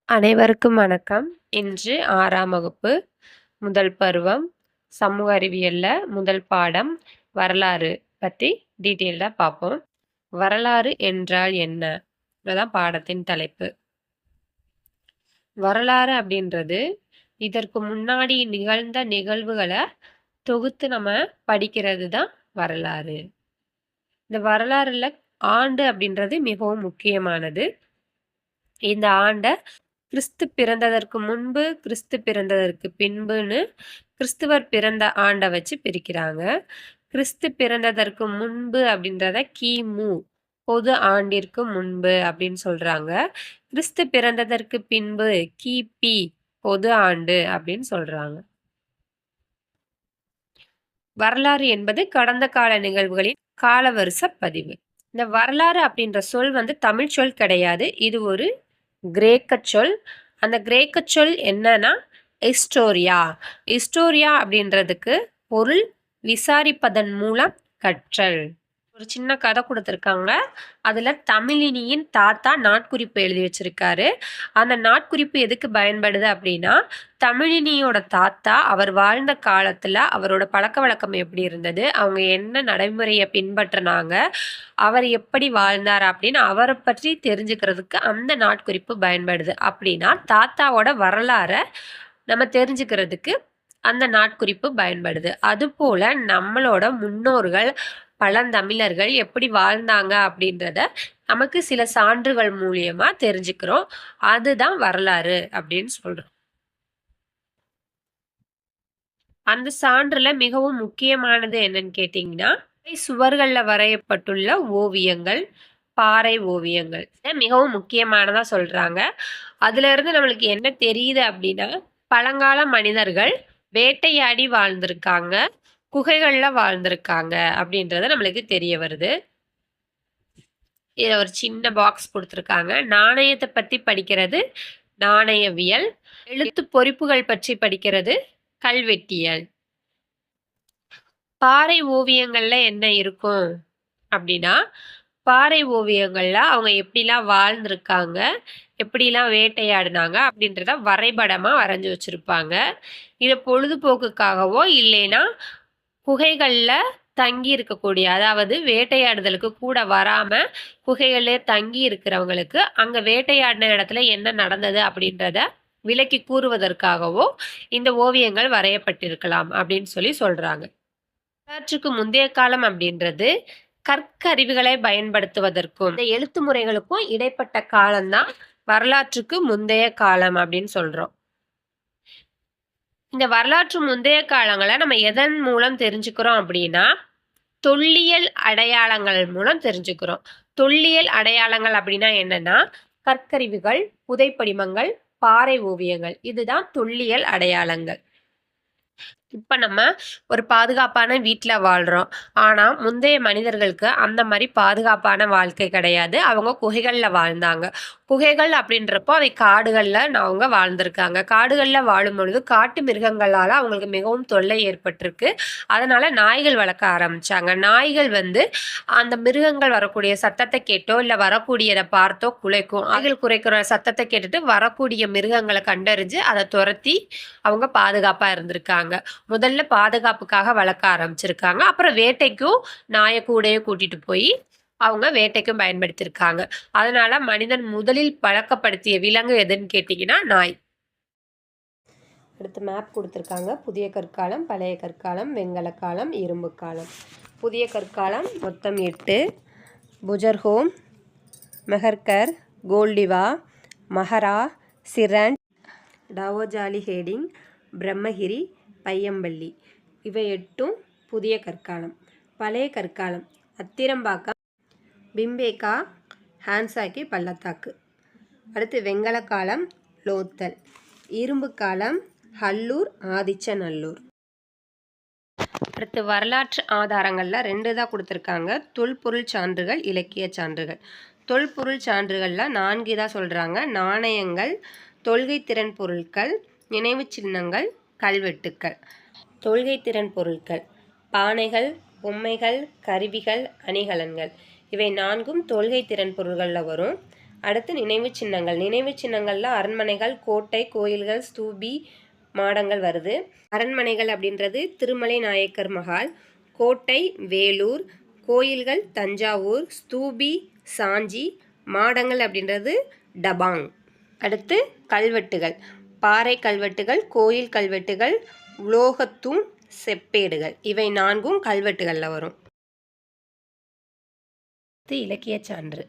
அனைவருக்கும் வணக்கம். இன்று 6ஆம் வகுப்பு முதல் பருவம் சமூக அறிவியல்ல முதல் பாடம் வரலாறு பத்தி டீட்டெயில்டா பார்ப்போம். வரலாறு என்றால் என்ன? இதுதான் பாடத்தின் தலைப்பு. வரலாறு அப்படின்றது இதற்கு முன்னாடி நிகழ்ந்த நிகழ்வுகளை தொகுத்து நம்ம படிக்கிறது தான் வரலாறு. இந்த வரலாறுல ஆண்டு அப்படின்றது மிகவும் முக்கியமானது. இந்த ஆண்டை கிறிஸ்து பிறந்ததற்கு முன்பு, கிறிஸ்து பிறந்ததற்கு பின்புன்னு கிறிஸ்துவர் பிறந்த ஆண்டை வச்சு பிரிக்கிறாங்க. கிறிஸ்து பிறந்ததற்கு முன்பு அப்படின்றத கிமு பொது ஆண்டிற்கு முன்பு அப்படின்னு சொல்றாங்க. கிறிஸ்து பிறந்ததற்கு பின்பு கிபி பொது ஆண்டு அப்படின்னு சொல்றாங்க. வரலாறு என்பது கடந்த கால நிகழ்வுகளின் காலவரிசை பதிவு. இந்த வரலாறு அப்படின்ற சொல் தமிழ் சொல் கிடையாது. இது ஒரு கிரேக்க சொல். அந்த கிரேக்க சொல் என்னன்னா ஹிஸ்டோரியா. ஹிஸ்டோரியா அப்படின்றதுக்கு பொருள் விசாரிப்பதன் மூலம் கற்றல். ஒரு சின்ன கதை கொடுத்துருக்காங்க. அதில் தமிழினியின் தாத்தா நாட்குறிப்பு எழுதி வச்சிருக்காரு. அந்த நாட்குறிப்பு எதுக்கு பயன்படுது அப்படின்னா, தமிழினியோட தாத்தா அவர் வாழ்ந்த காலத்தில் அவரோட பழக்க வழக்கம் எப்படி இருந்தது, அவங்க என்ன நடைமுறையை பின்பற்றினாங்க, அவர் எப்படி வாழ்ந்தார் அப்படின்னு அவரை பற்றி தெரிஞ்சுக்கிறதுக்கு அந்த நாட்குறிப்பு பயன்படுது. அப்படின்னா தாத்தாவோட வரலாறை நம்ம தெரிஞ்சுக்கிறதுக்கு அந்த நாட்குறிப்பு பயன்படுது. அதுபோல நம்மளோட முன்னோர்கள் பழந்தமிழர்கள் எப்படி வாழ்ந்தாங்க அப்படின்றத நமக்கு சில சான்றுகள் மூலியமா தெரிஞ்சுக்கிறோம். அதுதான் வரலாறு அப்படின்னு சொல்றோம். அந்த சான்றுல மிகவும் முக்கியமானது என்னன்னு கேட்டீங்கன்னா, சுவர்கள்ல வரையப்பட்டுள்ள ஓவியங்கள், பாறை ஓவியங்கள் மிகவும் முக்கியமானதா சொல்றாங்க. அதுல இருந்து நம்மளுக்கு என்ன தெரியுது அப்படின்னா, பழங்கால மனிதர்கள் வேட்டையாடி வாழ்ந்திருக்காங்க, குகைகள்ல வாழ்ந்திருக்காங்க அப்படின்றது நம்மளுக்கு தெரிய வருது. இதை ஒரு சின்ன பாக்ஸ் கொடுத்துருக்காங்க. நாணயத்தை பத்தி படிக்கிறது நாணயவியல், எழுத்து பொறிப்புகள் பற்றி படிக்கிறது கல்வெட்டியல். பாறை ஓவியங்கள்ல என்ன இருக்கும் அப்படின்னா, பாறை ஓவியங்கள்ல அவங்க எப்படிலாம் வாழ்ந்திருக்காங்க, எப்படிலாம் வேட்டையாடினாங்க அப்படின்றத வரைபடமா வரைஞ்சி வச்சிருப்பாங்க. இதை பொழுதுபோக்குக்காகவோ இல்லைன்னா குகைகள்ல தங்கி இருக்கக்கூடிய, அதாவது வேட்டையாடுதலுக்கு கூட வராம குகைகளிலே தங்கி இருக்கிறவங்களுக்கு அங்க வேட்டையாடின இடத்துல என்ன நடந்தது அப்படின்றத விளக்கி கூறுவதற்காகவோ இந்த ஓவியங்கள் வரையப்பட்டிருக்கலாம் அப்படின்னு சொல்றாங்க. வரலாற்றுக்கு முந்தைய காலம் அப்படின்றது கற்கருவிகளை பயன்படுத்துவதற்கும் இந்த எழுத்து முறைகளுக்கும் இடைப்பட்ட காலம்தான் வரலாற்றுக்கு முந்தைய காலம் அப்படின்னு சொல்றோம். இந்த வரலாற்று முந்தைய காலங்களை நம்ம எதன் மூலம் தெரிஞ்சுக்கிறோம் அப்படின்னா, தொல்லியல் அடையாளங்கள் மூலம் தெரிஞ்சுக்கிறோம். தொல்லியல் அடையாளங்கள் அப்படின்னா என்னன்னா, கற்கருவிகள், புதைப்படிமங்கள், பாறை ஓவியங்கள், இதுதான் தொல்லியல் அடையாளங்கள். இப்ப நம்ம ஒரு பாதுகாப்பான வீட்டுல வாழ்றோம். ஆனா முந்தைய மனிதர்களுக்கு அந்த மாதிரி பாதுகாப்பான வாழ்க்கை கிடையாது. அவங்க குகைகள்ல வாழ்ந்தாங்க. குகைகள் அப்படின்றப்போ அவை காடுகள்ல அவங்க வாழ்ந்திருக்காங்க. காடுகள்ல வாழும் பொழுது காட்டு மிருகங்களால அவங்களுக்கு மிகவும் தொல்லை ஏற்பட்டிருக்கு. அதனால நாய்கள் வளர்க்க ஆரம்பிச்சாங்க. நாய்கள் அந்த மிருகங்கள் வரக்கூடிய சத்தத்தை கேட்டோ இல்ல வரக்கூடியதை பார்த்தோ குலைக்கும். நாய்கள் குறைக்கிற சத்தத்தை கேட்டுட்டு வரக்கூடிய மிருகங்களை கண்டறிஞ்சு அதை துரத்தி அவங்க பாதுகாப்பா இருந்திருக்காங்க. முதல்ல பாதுகாப்புக்காக வளர்க்க ஆரம்பிச்சிருக்காங்க. அப்புறம் வேட்டைக்கும் நாயை கூடயே கூட்டிட்டு போய் அவங்க வேட்டைக்கும் பயன்படுத்தியிருக்காங்க. அதனால மனிதன் முதலில் பழக்கப்படுத்திய விலங்கு எதுன்னு கேட்டிங்கன்னா நாய். அடுத்து மேப் கொடுத்துருக்காங்க. புதிய கற்காலம், பழைய கற்காலம், வெண்கல காலம், இரும்பு காலம். புதிய கற்காலம் மொத்தம் 8. புஜர்ஹோம், மெஹர்கர், கோல்டிவா, மஹரா, சிரண்ட், டவோஜாலி ஹேடிங், பிரம்மகிரி, பையம்பள்ளி, இவை 8 புதிய கற்காலம். பழைய கற்காலம் அத்திரம்பாக்கம், பிம்பேக்கா, ஹான்சாக்கி பள்ளத்தாக்கு. அடுத்து வெண்கல காலம் லோத்தல். இரும்பு காலம் ஹல்லூர், ஆதிச்சநல்லூர். அடுத்து வரலாற்று ஆதாரங்களில் 2 தான் கொடுத்துருக்காங்க. தொல்பொருள் சான்றுகள், இலக்கிய சான்றுகள். தொல்பொருள் சான்றுகளில் 4 தான் சொல்கிறாங்க. நாணயங்கள், தொல்கை திறன் பொருட்கள், நினைவு சின்னங்கள், கல்வெட்டுக்கள். தொல்கை திறன் பொருட்கள் பானைகள், பொம்மைகள், கருவிகள், அணிகலன்கள், இவை 4ம் தொல்கை திறன் பொருள்களில் வரும். அடுத்து நினைவு சின்னங்கள். நினைவு சின்னங்களில் அரண்மனைகள், கோட்டை, கோயில்கள், ஸ்தூபி, மாடங்கள் வருது. அரண்மனைகள் அப்படின்றது திருமலை நாயக்கர் மஹால், கோட்டை வேலூர், கோயில்கள் தஞ்சாவூர், ஸ்தூபி சாஞ்சி, மாடங்கள் அப்படின்றது டபாங். அடுத்து கல்வெட்டுகள். பாறை கல்வெட்டுகள், கோயில் கல்வெட்டுகள், உலோகத்தூண், செப்பேடுகள். இவை 4ம் கல்வெட்டுகளில் வரும். இலக்கிய சான்று.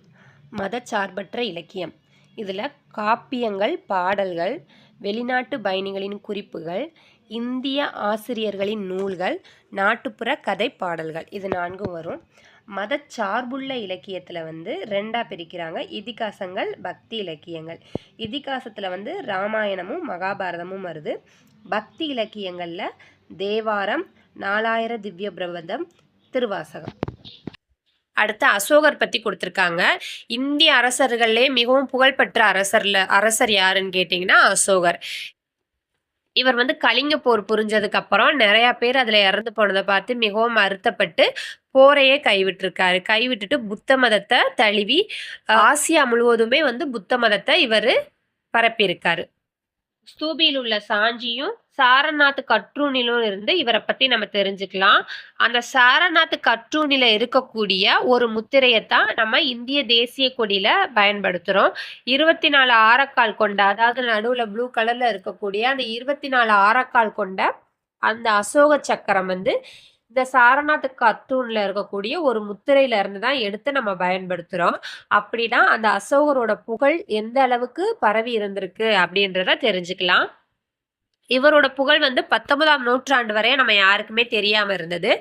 மதச்சார்பற்ற இலக்கியம். இதில் காப்பியங்கள், பாடல்கள், வெளிநாட்டு பயணிகளின் குறிப்புகள், இந்திய ஆசிரியர்களின் நூல்கள், நாட்டுப்புற கதை பாடல்கள், இது 4ம் வரும். மதச்சார்புள்ள இலக்கியத்தில் 2ஆக பிரிக்கிறாங்க. இதிகாசங்கள், பக்தி இலக்கியங்கள். இதிகாசத்தில் ராமாயணமும் மகாபாரதமும் வருது. பக்தி இலக்கியங்களில் தேவாரம், 4000 திவ்ய பிரபந்தம், திருவாசகம். அடுத்து அசோகர் பற்றி கொடுத்துருக்காங்க. இந்திய அரசர்களே மிகவும் புகழ்பெற்ற அரசர் யாருன்னு கேட்டிங்கன்னா அசோகர். இவர் கலிங்க போர் புரிஞ்சதுக்கு அப்புறம் நிறைய பேர் அதில் இறந்து போனதை பார்த்து மிகவும் வருத்தப்பட்டு போரையே கைவிட்டிருக்காரு. கைவிட்டுட்டு புத்த மதத்தை தழுவி ஆசியா முழுவதுமே புத்த மதத்தை இவர் பரப்பியிருக்காரு. ஸ்தூபியில் உள்ள சாஞ்சியும் சாரநாத் கற்றூனிலும் இருந்து இவரை பற்றி நம்ம தெரிஞ்சுக்கலாம். அந்த சாரநாத் கற்றூனில இருக்கக்கூடிய ஒரு முத்திரையைத்தான் நம்ம இந்திய தேசிய கொடியில பயன்படுத்துகிறோம். 24 ஆரக்கால் கொண்ட, அதாவது நடுவில் ப்ளூ கலரில் இருக்கக்கூடிய அந்த 24 ஆரக்கால் கொண்ட அந்த அசோக சக்கரம் இந்த சாரநாத் கற்றூனில் இருக்கக்கூடிய ஒரு முத்திரையில இருந்து தான் எடுத்து நம்ம பயன்படுத்துகிறோம். அப்படின்னா அந்த அசோகரோட புகழ் எந்த அளவுக்கு பரவி இருந்திருக்கு அப்படின்றத தெரிஞ்சுக்கலாம். இவரோட புகழ் 19ஆம் நூற்றாண்டு வரை நம்ம யாருக்குமே தெரியாமல் இருந்தது.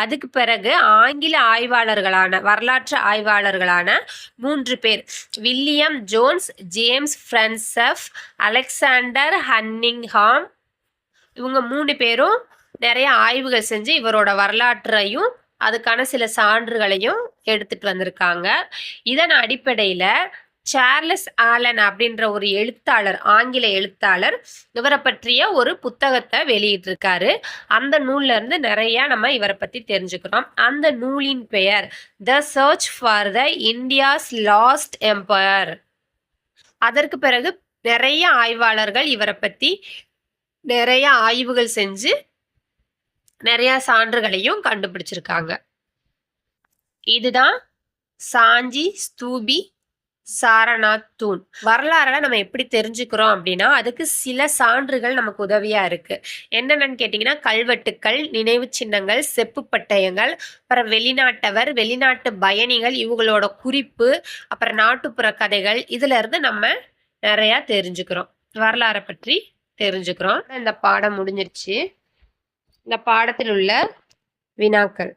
அதுக்கு பிறகு ஆங்கில ஆய்வாளர்களான, வரலாற்று ஆய்வாளர்களான 3 பேர், வில்லியம் ஜோன்ஸ், ஜேம்ஸ் பிரான்சப், அலெக்சாண்டர் ஹன்னிங்ஹாம், இவங்க 3 பேரும் நிறைய ஆய்வுகள் செஞ்சு இவரோட வரலாற்றையும் அதுக்கான சில சான்றுகளையும் எடுத்துட்டு வந்திருக்காங்க. இதன் அடிப்படையில் சார்லஸ் ஆலன் அப்படின்ற ஒரு எழுத்தாளர், ஆங்கில எழுத்தாளர், இவரை பற்றிய ஒரு புத்தகத்தை வெளியிட்டிருக்காரு. அந்த நூல்ல இருந்து நிறைய நம்ம இவரை பற்றி தெரிஞ்சுக்கிறோம். அந்த நூலின் பெயர் the church for the India's last Empire. அதற்கு பிறகு நிறைய ஆய்வாளர்கள் இவரை பற்றி நிறைய ஆய்வுகள் செஞ்சு நிறைய சான்றுகளையும் கண்டுபிடிச்சிருக்காங்க. இதுதான் சாஞ்சி, ஸ்தூபி, சாரநாத் தூண். வரலாறுல நம்ம எப்படி தெரிஞ்சுக்கிறோம் அப்படின்னா அதுக்கு சில சான்றுகள் நமக்கு உதவியா இருக்கு. என்னென்னு கேட்டிங்கன்னா கல்வெட்டுக்கள், நினைவு சின்னங்கள், செப்பு பட்டயங்கள், அப்புறம் வெளிநாட்டவர், வெளிநாட்டு பயணிகள், இவங்களோட குறிப்பு, அப்புறம் நாட்டுப்புற கதைகள், இதுல இருந்து நம்ம நிறைய தெரிஞ்சுக்கிறோம், வரலாறை பற்றி தெரிஞ்சுக்கிறோம். இந்த பாடம் முடிஞ்சிருச்சு. இந்த பாடத்தில் உள்ள வினாக்கள்.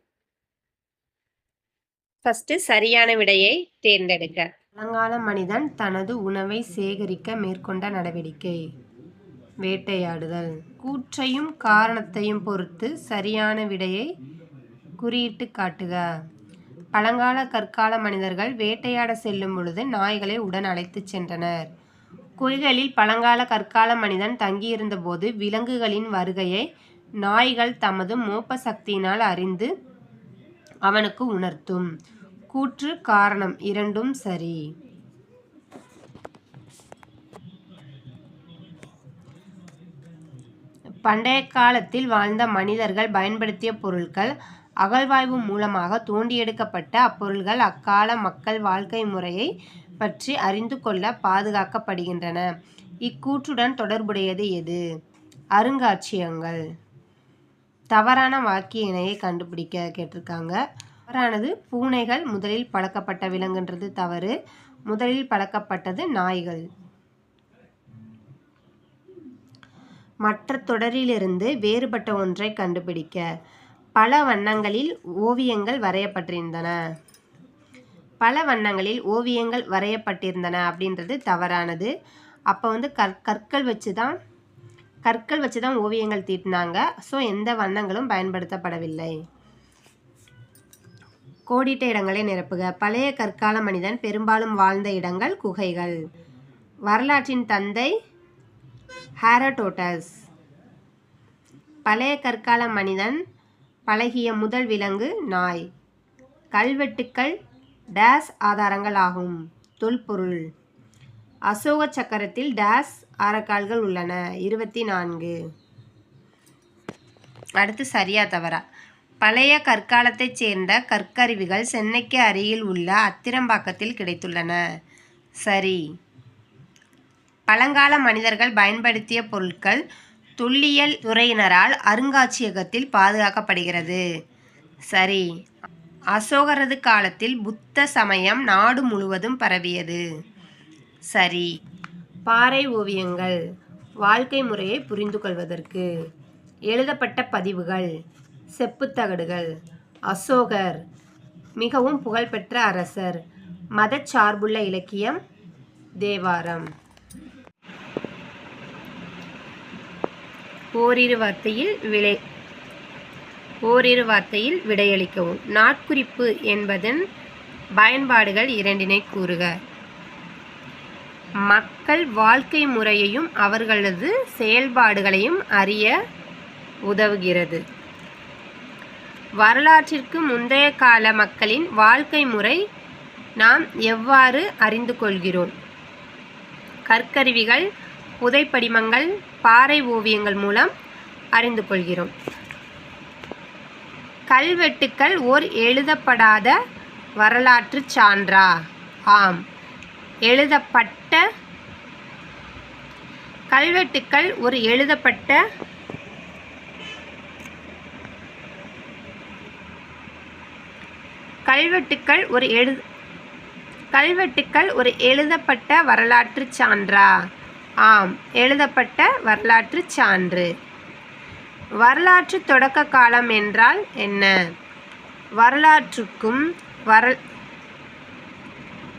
ஃபர்ஸ்ட் சரியான விடையை தேர்ந்தெடுக்க. பழங்கால மனிதன் தனது உணவை சேகரிக்க மேற்கொண்ட நடவடிக்கை வேட்டையாடுதல். கூற்றையும் காரணத்தையும் பொறுத்து சரியான விடையை குறியிட்டு காட்டுக. பழங்கால கற்கால மனிதர்கள் வேட்டையாட செல்லும் பொழுது நாய்களை உடன் அழைத்து சென்றனர். குகைகளில் பழங்கால கற்கால மனிதன் தங்கியிருந்த போது விலங்குகளின் வருகையை நாய்கள் தமது மோப்ப சக்தியினால் அறிந்து அவனுக்கு உணர்த்தும். கூற்று, காரணம் இரண்டும் சரி. பண்டைய காலத்தில் வாழ்ந்த மனிதர்கள் பயன்படுத்திய பொருட்கள் அகழ்வாய்வு மூலமாக தோண்டி எடுக்கப்பட்ட அப்பொருள்கள் அக்கால மக்கள் வாழ்க்கை முறையை பற்றி அறிந்து கொள்ள பாதுகாக்கப்படுகின்றன. இக்கூற்றுடன் தொடர்புடையது எது? அருங்காட்சியகங்கள். தவறான வாக்கிய இணையை கண்டுபிடிக்க கேட்டிருக்காங்க. தவறானது பூனைகள் முதலில் பழக்கப்பட்ட விலங்குன்றது தவறு. முதலில் பழக்கப்பட்டது நாய்கள். மற்ற தொடரிலிருந்து வேறுபட்ட ஒன்றை கண்டுபிடிக்க. பல வண்ணங்களில் ஓவியங்கள் வரையப்பட்டிருந்தன. பல வண்ணங்களில் ஓவியங்கள் வரையப்பட்டிருந்தன அப்படின்றது தவறானது. அப்போ கற்கள் வச்சு தான் ஓவியங்கள் தீட்டினாங்க. ஸோ எந்த வண்ணங்களும் பயன்படுத்தப்படவில்லை. கோடிட்ட இடங்களை நிரப்புக. பழைய கற்கால மனிதன் பெரும்பாலும் வாழ்ந்த இடங்கள் குகைகள். வரலாற்றின் தந்தை ஹேரோடோட்டஸ். பழைய கற்கால மனிதன் பழகிய முதல் விலங்கு நாய். கல்வெட்டுக்கள் டேஸ் ஆதாரங்கள் ஆகும். தொல்பொருள். அசோக சக்கரத்தில் டேஸ் ஆரக்கால்கள் உள்ளன? 24. அடுத்து சரியா தவறா? பழைய கற்காலத்தைச் சேர்ந்த கற்கருவிகள் சென்னைக்கு அருகில் உள்ள அத்திரம்பாக்கத்தில் கிடைத்துள்ளன. சரி. பழங்கால மனிதர்கள் பயன்படுத்திய பொருட்கள் தொல்லியல் துறையினரால் அருங்காட்சியகத்தில் பாதுகாக்கப்படுகிறது. சரி. அசோகரது காலத்தில் புத்த சமயம் நாடு முழுவதும் பரவியது. சரி. பாறை ஓவியங்கள் வாழ்க்கை முறையை புரிந்து கொள்வதற்கு. எழுதப்பட்ட பதிவுகள் செப்புத்தகடுகள். அசோகர் மிகவும் புகழ்பெற்ற அரசர். மதச்சார்புள்ள இலக்கியம் தேவாரம். ஓரிரு வார்த்தையில் விடையளிக்கவும். நாட்குறிப்பு என்பதன் பயன்பாடுகள் இரண்டினை கூறுக. மக்கள் வாழ்க்கை முறையையும் அவர்களது செயல்பாடுகளையும் அறிய உதவுகிறது. வரலாற்றிற்கு முந்தைய கால மக்களின் வாழ்க்கை முறை நாம் எவ்வாறு அறிந்து கொள்கிறோம்? கற்கருவிகள், புதைப்படிமங்கள், பாறை ஓவியங்கள் மூலம் அறிந்து கொள்கிறோம். கல்வெட்டுக்கள் ஓர் எழுதப்படாத வரலாற்று சான்றா? ஆம். கல்வெட்டுக்கள் ஒரு எழுதப்பட்ட வரலாற்று சான்றா? ஆம், எழுதப்பட்ட வரலாற்று சான்று. வரலாற்று தொடக்க காலம் என்றால் என்ன?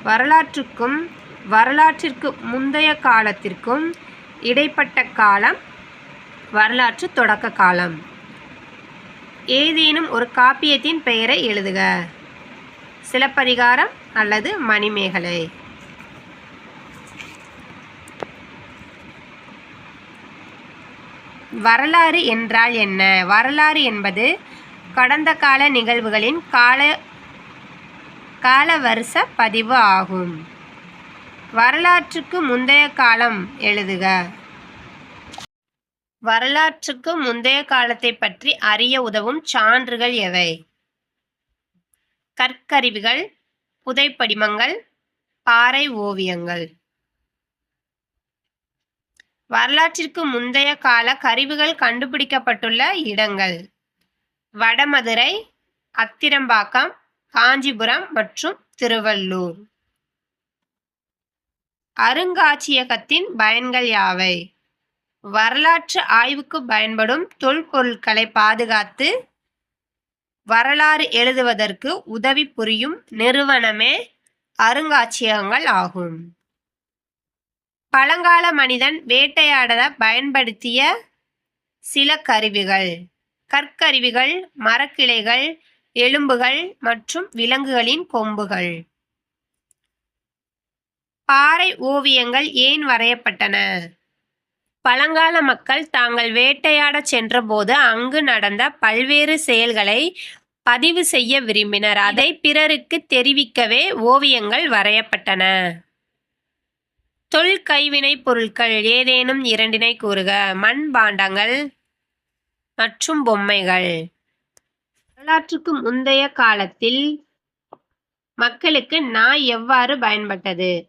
வரலாற்றிற்கு முந்தைய காலத்திற்கும் இடைப்பட்ட காலம் வரலாற்று தொடக்க காலம். ஏதேனும் ஒரு காப்பியத்தின் பெயரை எழுதுக. சிலப்பதிகாரம் அல்லது மணிமேகலை. வரலாறு என்றால் என்ன? வரலாறு என்பது கடந்த கால நிகழ்வுகளின் காலவரிச பதிவு ஆகும். வரலாற்றுக்கு முந்தைய காலம் எழுதுக. வரலாற்றுக்கு முந்தைய காலத்தை பற்றி அறிய உதவும் சான்றுகள் எவை? கற்கருவிகள், புதைப்படிமங்கள், பாறை ஓவியங்கள். வரலாற்றிற்கு முந்தைய கால கருவிகள் கண்டுபிடிக்கப்பட்டுள்ள இடங்கள்: வடமதுரை, அத்திரம்பாக்கம், காஞ்சிபுரம் மற்றும் திருவள்ளூர். அருங்காட்சியகத்தின் பயன்கள் யாவை? வரலாற்று ஆய்வுக்கு பயன்படும் தொல்பொருட்களை பாதுகாத்து வரலாறு எழுதுவதற்கு உதவி புரியும் நிறுவனமே அருங்காட்சியகங்கள் ஆகும். பழங்கால மனிதன் வேட்டையாட பயன்படுத்திய சில கருவிகள்: கற்கருவிகள், மரக்கிளைகள், எலும்புகள் மற்றும் விலங்குகளின் கொம்புகள். பாறை ஓவியங்கள் ஏன் வரையப்பட்டன? பழங்கால மக்கள் தாங்கள் வேட்டையாடச் சென்றபோது அங்கு நடந்த பல்வேறு செயல்களை பதிவு செய்ய விரும்பினர். அதை பிறருக்கு தெரிவிக்கவே ஓவியங்கள் வரையப்பட்டன. தொல்கைவினைப் பொருட்கள் ஏதேனும் இரண்டினை கூறுக. மண்பாண்டங்கள் மற்றும் பொம்மைகள். வரலாற்றுக்கு முந்தைய காலத்தில் மக்களுக்கு நாய் எவ்வாறு பயன்பட்டது?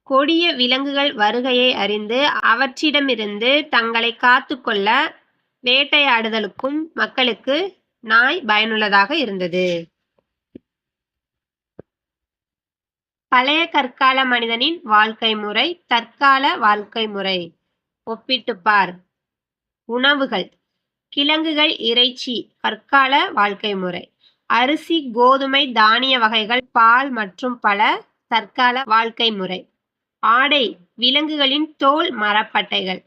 கொடிய விலங்குகள் வருகையை அறிந்து அவற்றிடமிருந்து தங்களை காத்துக்கொள்ள வேட்டையாடுதலுக்கும் மக்களுக்கு நாய் பயனுள்ளதாக இருந்தது. பழைய கற்கால மனிதனின் வாழ்க்கை முறை, தற்கால வாழ்க்கை முறை. ஒப்பிட்டுப் பார். உணவுகள்: கிழங்குகள், இறைச்சி கற்கால வாழ்க்கை முறை. அரிசி, கோதுமை, தானிய வகைகள், பால் மற்றும் பல தற்கால வாழ்க்கை முறை. ஆடை: விலங்குகளின் தோல், மரப்பட்டைகள்.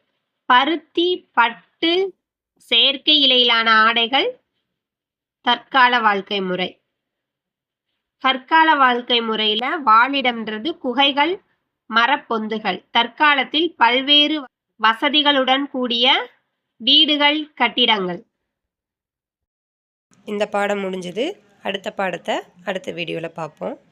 பருத்தி, பட்டு, செயற்கை இழையிலான ஆடைகள் தற்கால வாழ்க்கை முறை. கற்கால வாழ்க்கை முறையில வாழிடம்ன்றது குகைகள், மரப்பொந்துகள். தற்காலத்தில் பல்வேறு வசதிகளுடன் கூடிய வீடுகள், கட்டிடங்கள். இந்த பாடம் முடிஞ்சது. அடுத்த பாடத்தை அடுத்த வீடியோவில் பார்ப்போம்.